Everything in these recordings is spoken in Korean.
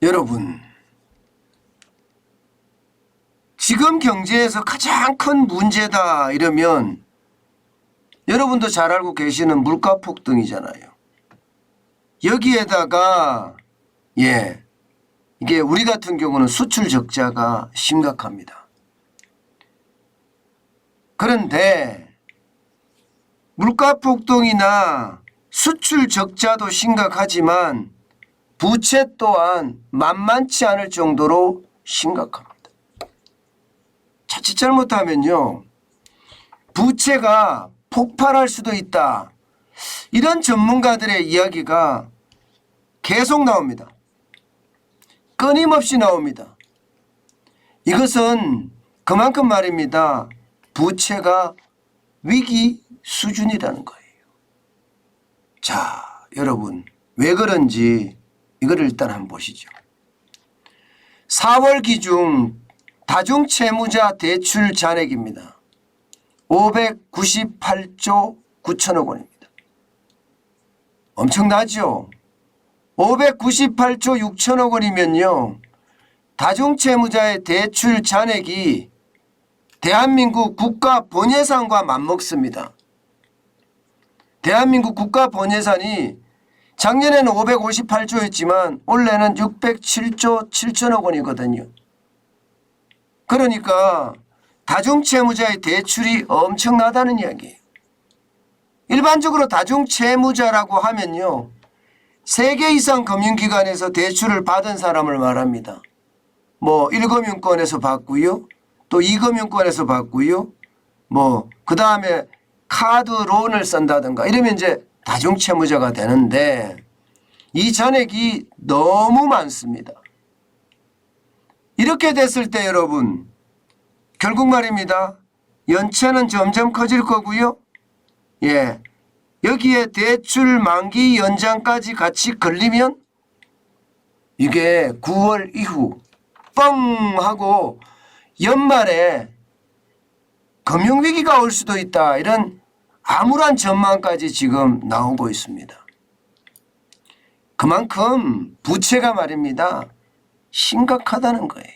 여러분, 지금 경제에서 가장 큰 문제다 이러면 여러분도 잘 알고 계시는 물가 폭등이잖아요. 여기에다가 이게 우리 같은 경우는 수출 적자가 심각합니다. 그런데 물가 폭등이나 수출 적자도 심각하지만 부채 또한 만만치 않을 정도로 심각합니다. 자칫 잘못하면요, 부채가 폭발할 수도 있다. 이런 전문가들의 이야기가 계속 나옵니다. 끊임없이 나옵니다. 이것은 그만큼 말입니다. 부채가 위기 수준이라는 거예요. 자, 여러분, 왜 그런지 이거를 일단 한번 보시죠. 4월 기준 다중채무자 대출 잔액입니다. 598조 9천억 원입니다. 엄청나죠? 598조 6천억 원이면요, 다중채무자의 대출 잔액이 대한민국 국가 본예산과 맞먹습니다. 대한민국 국가 본예산이 작년에는 558조였지만 올해는 607조 7천억 원이거든요. 그러니까 다중채무자의 대출이 엄청나다는 이야기예요. 일반적으로 다중채무자라고 하면요, 3개 이상 금융기관에서 대출을 받은 사람을 말합니다. 뭐 1금융권에서 받고요, 또 2금융권에서 받고요, 그 다음에 카드 론을 쓴다든가 이러면 이제 다중채무자가 되는데 이 잔액이 너무 많습니다. 이렇게 됐을 때 여러분, 결국 말입니다. 연체는 점점 커질 거고요. 여기에 대출 만기 연장까지 같이 걸리면 이게 9월 이후 뻥 하고 연말에 금융위기가 올 수도 있다. 이런 암울한 전망까지 지금 나오고 있습니다. 그만큼 부채가 말입니다. 심각하다는 거예요.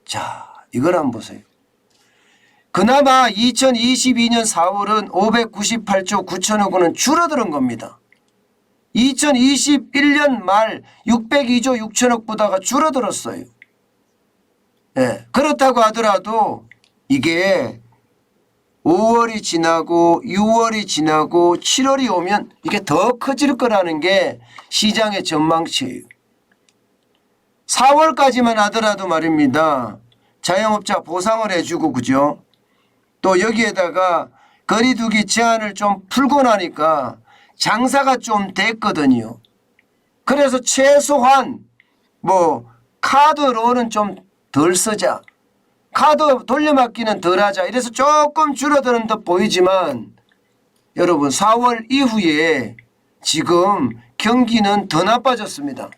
자, 이걸 한번 보세요. 그나마 2022년 4월은 598조 9천억 원은 줄어드는 겁니다. 2021년 말 602조 6천억 보다가 줄어들었어요. 그렇다고 하더라도 이게 5월이 지나고 6월이 지나고 7월이 오면 이게 더 커질 거라는 게 시장의 전망치예요. 4월까지만 하더라도 말입니다. 자영업자 보상을 해주고, 그죠? 또 여기에다가 거리두기 제한을 좀 풀고 나니까 장사가 좀 됐거든요. 그래서 최소한 카드로는 좀 덜 쓰자, 카드 돌려막기는 덜 하자, 이래서 조금 줄어드는 듯 보이지만 여러분, 4월 이후에 지금 경기는 더 나빠졌습니다.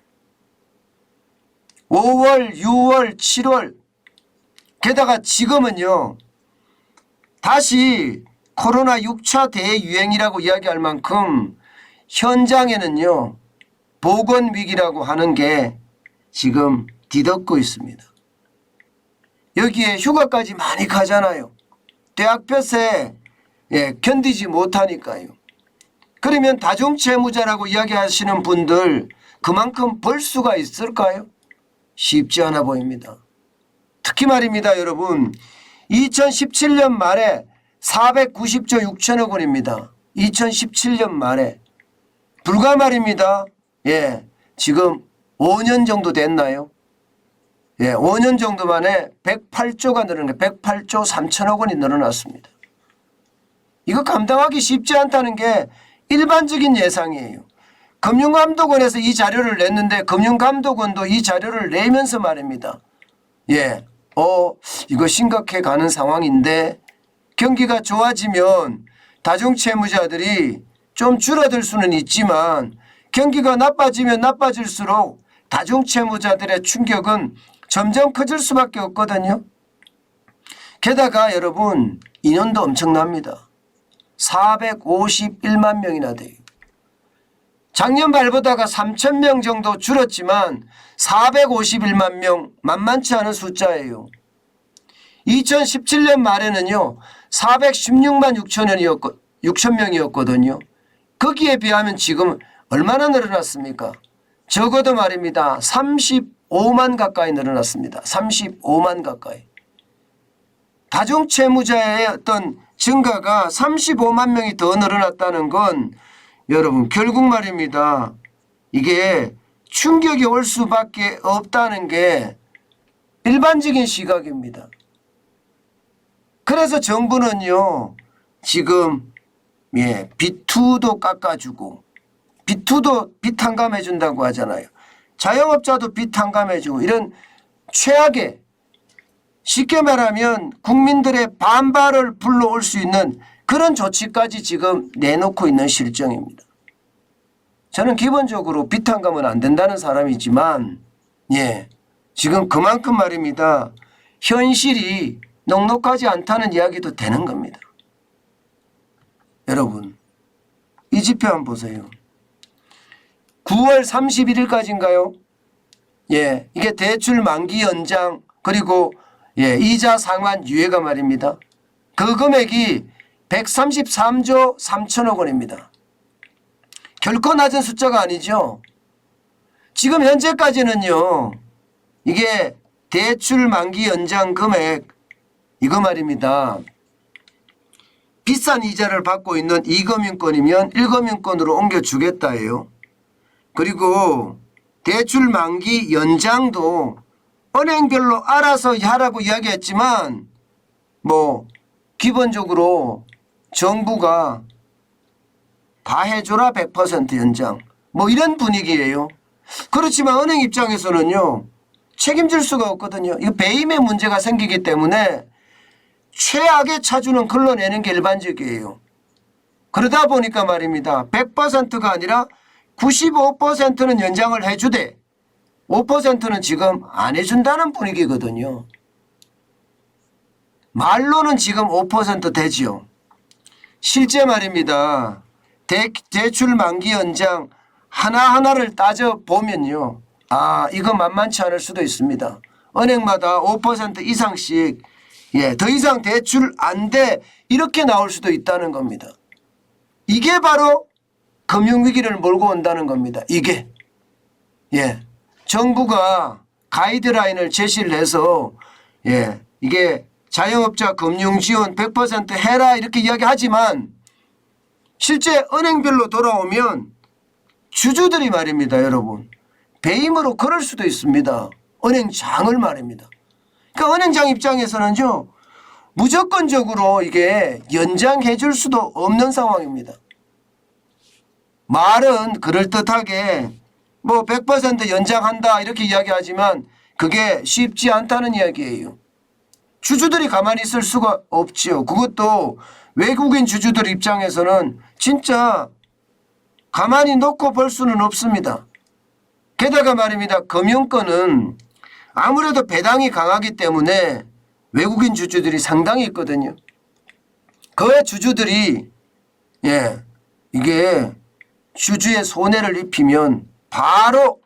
5월, 6월, 7월, 게다가 지금은요, 다시 코로나 6차 대유행이라고 이야기할 만큼 현장에는요, 보건위기라고 하는 게 지금 뒤덮고 있습니다. 여기에 휴가까지 많이 가잖아요. 대학볕에 견디지 못하니까요. 그러면 다중채무자라고 이야기하시는 분들 그만큼 벌 수가 있을까요? 쉽지 않아 보입니다. 특히 말입니다, 여러분. 2017년 말에 490조 6천억 원입니다. 2017년 말에. 불과 말입니다. 지금 5년 정도 됐나요? 5년 정도 만에 108조가 늘어난, 108조 3천억 원이 늘어났습니다. 이거 감당하기 쉽지 않다는 게 일반적인 예상이에요. 금융감독원에서 이 자료를 냈는데 금융감독원도 이 자료를 내면서 말입니다. 이거 심각해 가는 상황인데 경기가 좋아지면 다중채무자들이 좀 줄어들 수는 있지만 경기가 나빠지면 나빠질수록 다중채무자들의 충격은 점점 커질 수밖에 없거든요. 게다가 여러분, 인원도 엄청납니다. 451만 명이나 돼요. 작년 말보다가 3,000명 정도 줄었지만 451만 명 만만치 않은 숫자예요. 2017년 말에는요 416만 6천 명이었거든요. 거기에 비하면 지금 얼마나 늘어났습니까? 적어도 말입니다. 35만 가까이 늘어났습니다. 35만 가까이. 다중채무자의 어떤 증가가 35만 명이 더 늘어났다는 건 여러분 결국 말입니다. 이게 충격이 올 수밖에 없다는 게 일반적인 시각입니다. 그래서 정부는요 지금 B2도 깎아주고 B2도 빚 탕감해준다고 하잖아요. 자영업자도 빚 탕감해주고 이런 최악의 쉽게 말하면 국민들의 반발을 불러올 수 있는 그런 조치까지 지금 내놓고 있는 실정입니다. 저는 기본적으로 빚 탕감은 안 된다는 사람이지만 지금 그만큼 말입니다. 현실이 녹록하지 않다는 이야기도 되는 겁니다. 여러분 이 지표 한번 보세요. 9월 31일까지인가요? 이게 대출 만기 연장 그리고 이자 상환 유예가 말입니다. 그 금액이 133조 3천억 원입니다. 결코 낮은 숫자가 아니죠. 지금 현재까지는요. 이게 대출 만기 연장 금액 이거 말입니다. 비싼 이자를 받고 있는 2금융권이면 1금융권으로 옮겨주겠다예요. 그리고 대출 만기 연장도 은행별로 알아서 하라고 이야기했지만 기본적으로 정부가 다 해줘라 100% 연장 이런 분위기예요. 그렇지만 은행 입장에서는요 책임질 수가 없거든요. 이거 배임의 문제가 생기기 때문에 최악의 차주는 걸러내는 게 일반적이에요. 그러다 보니까 말입니다. 100%가 아니라 95%는 연장을 해주되 5%는 지금 안 해준다는 분위기거든요. 말로는 지금 5% 되지요. 실제 말입니다. 대출 만기 연장 하나하나를 따져보면요. 이거 만만치 않을 수도 있습니다. 은행마다 5% 이상씩 더 이상 대출 안 돼 이렇게 나올 수도 있다는 겁니다. 이게 바로 금융위기를 몰고 온다는 겁니다. 이게 정부가 가이드라인을 제시를 해서 이게 자영업자 금융지원 100% 해라 이렇게 이야기하지만 실제 은행별로 돌아오면 주주들이 말입니다. 여러분 배임으로 그럴 수도 있습니다. 은행장을 말입니다. 그러니까 은행장 입장에서는요 무조건적으로 이게 연장해 줄 수도 없는 상황입니다. 말은 그럴듯하게 100% 연장한다 이렇게 이야기하지만 그게 쉽지 않다는 이야기예요. 주주들이 가만히 있을 수가 없지요. 그것도 외국인 주주들 입장에서는 진짜 가만히 놓고 볼 수는 없습니다. 게다가 말입니다. 금융권은 아무래도 배당이 강하기 때문에 외국인 주주들이 상당히 있거든요. 그 주주들이 이게 주주의 손해를 입히면 바로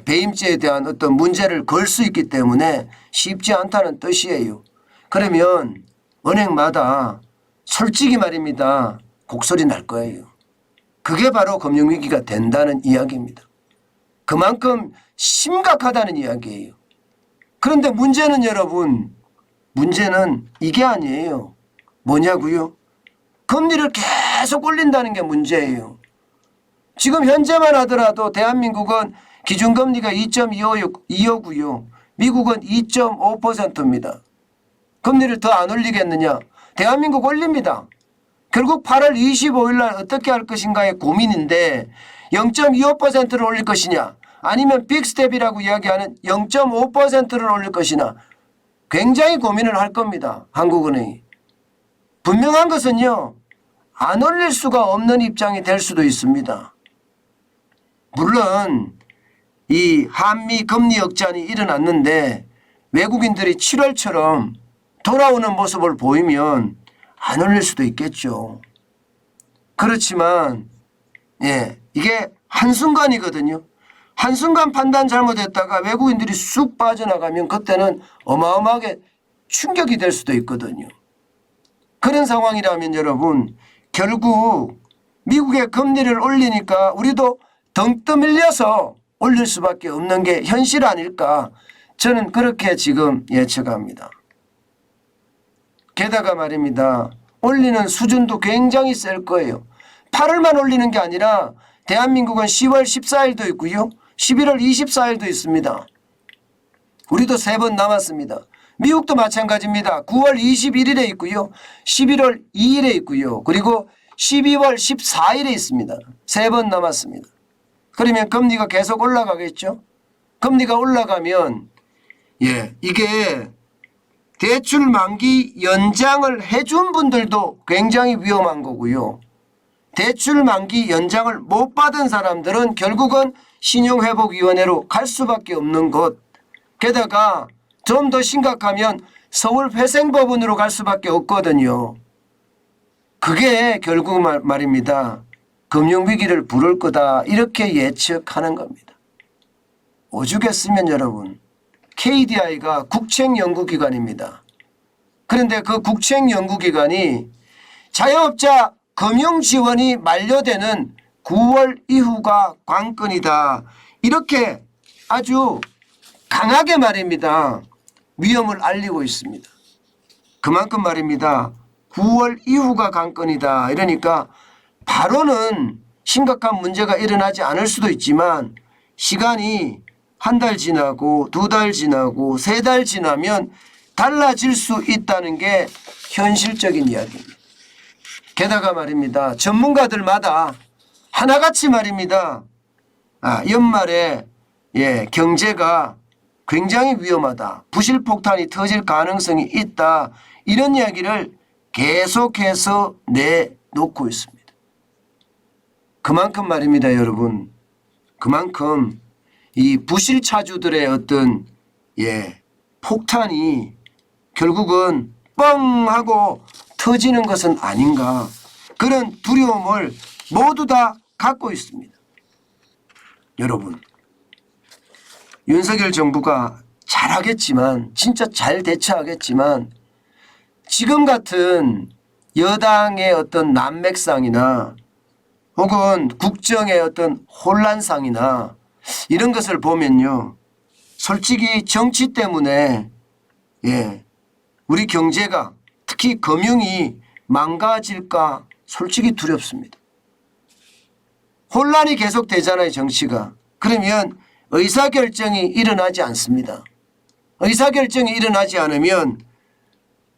배임죄에 대한 어떤 문제를 걸 수 있기 때문에 쉽지 않다는 뜻이에요. 그러면 은행마다 솔직히 말입니다. 곡소리 날 거예요. 그게 바로 금융위기가 된다는 이야기입니다. 그만큼 심각하다는 이야기예요. 그런데 문제는 여러분 문제는 이게 아니에요. 뭐냐고요? 금리를 계속 올린다는 게 문제예요. 지금 현재만 하더라도 대한민국은 기준금리가 2.25고요. 미국은 2.5%입니다. 금리를 더 안 올리겠느냐? 대한민국 올립니다. 결국 8월 25일 날 어떻게 할 것인가의 고민인데 0.25%를 올릴 것이냐 아니면 빅스텝이라고 이야기하는 0.5%를 올릴 것이냐 굉장히 고민을 할 겁니다. 한국은행이. 분명한 것은요. 안 올릴 수가 없는 입장이 될 수도 있습니다. 물론 이 한미 금리 역전이 일어났는데 외국인들이 7월처럼 돌아오는 모습을 보이면 안 올릴 수도 있겠죠. 그렇지만 이게 한순간이거든요. 한순간 판단 잘못했다가 외국인들이 쑥 빠져나가면 그때는 어마어마하게 충격이 될 수도 있거든요. 그런 상황이라면 여러분 결국 미국의 금리를 올리니까 우리도 등 떠밀려서 올릴 수밖에 없는 게 현실 아닐까, 저는 그렇게 지금 예측합니다. 게다가 말입니다. 올리는 수준도 굉장히 셀 거예요. 8월만 올리는 게 아니라 대한민국은 10월 14일도 있고요. 11월 24일도 있습니다. 우리도 3번 남았습니다. 미국도 마찬가지입니다. 9월 21일에 있고요. 11월 2일에 있고요. 그리고 12월 14일에 있습니다. 3번 남았습니다. 그러면 금리가 계속 올라가겠죠. 금리가 올라가면 이게 대출 만기 연장을 해준 분들도 굉장히 위험한 거고요. 대출 만기 연장을 못 받은 사람들은 결국은 신용회복위원회로 갈 수밖에 없는 것. 게다가 좀 더 심각하면 서울회생법원으로 갈 수밖에 없거든요. 그게 결국 말입니다. 금융위기를 부를 거다, 이렇게 예측하는 겁니다. 오죽했으면 여러분, KDI가 국책연구기관입니다. 그런데 그 국책연구기관이 자영업자 금융지원이 만료되는 9월 이후가 관건이다, 이렇게 아주 강하게 말입니다. 위험을 알리고 있습니다. 그만큼 말입니다. 9월 이후가 관건이다. 이러니까 바로는 심각한 문제가 일어나지 않을 수도 있지만 시간이 한 달 지나고 2달 지나고 3달 지나면 달라질 수 있다는 게 현실적인 이야기입니다. 게다가 말입니다. 전문가들마다 하나같이 말입니다. 연말에 경제가 굉장히 위험하다, 부실폭탄이 터질 가능성이 있다, 이런 이야기를 계속해서 내놓고 있습니다. 그만큼 말입니다. 여러분, 그만큼 이 부실차주들의 어떤 폭탄이 결국은 뻥 하고 터지는 것은 아닌가, 그런 두려움을 모두 다 갖고 있습니다. 여러분, 윤석열 정부가 잘하겠지만, 진짜 잘 대처하겠지만, 지금 같은 여당의 어떤 난맥상이나 혹은 국정의 어떤 혼란상이나 이런 것을 보면요, 솔직히 정치 때문에 우리 경제가, 특히 금융이 망가질까 솔직히 두렵습니다. 혼란이 계속되잖아요, 정치가. 그러면 의사결정이 일어나지 않습니다. 의사결정이 일어나지 않으면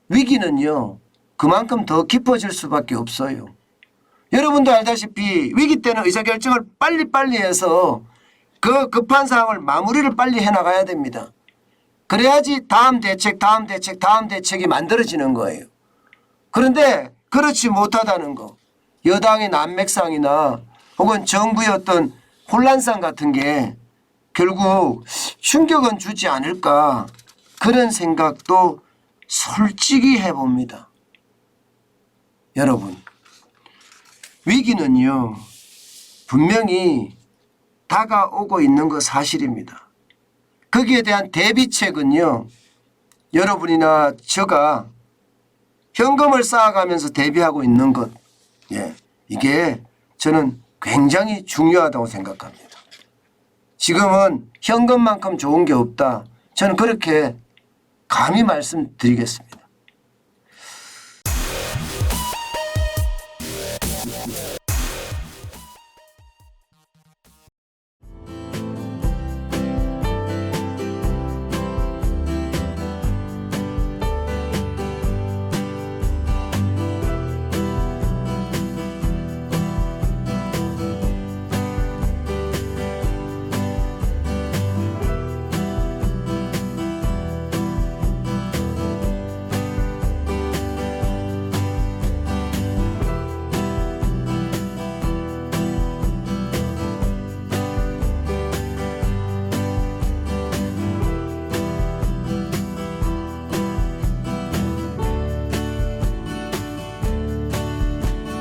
위기는요, 그만큼 더 깊어질 수밖에 없어요. 여러분도 알다시피 위기 때는 의사결정을 빨리빨리 해서 그 급한 상황을 마무리를 빨리 해나가야 됩니다. 그래야지 다음 대책이 만들어지는 거예요. 그런데 그렇지 못하다는 거, 여당의 난맥상이나 혹은 정부의 어떤 혼란상 같은 게 결국 충격은 주지 않을까, 그런 생각도 솔직히 해봅니다. 여러분, 위기는요 분명히 다가오고 있는 거 사실입니다. 거기에 대한 대비책은요, 여러분이나 제가 현금을 쌓아가면서 대비하고 있는 것, 이게 저는 굉장히 중요하다고 생각합니다. 지금은 현금만큼 좋은 게 없다, 저는 그렇게 감히 말씀드리겠습니다.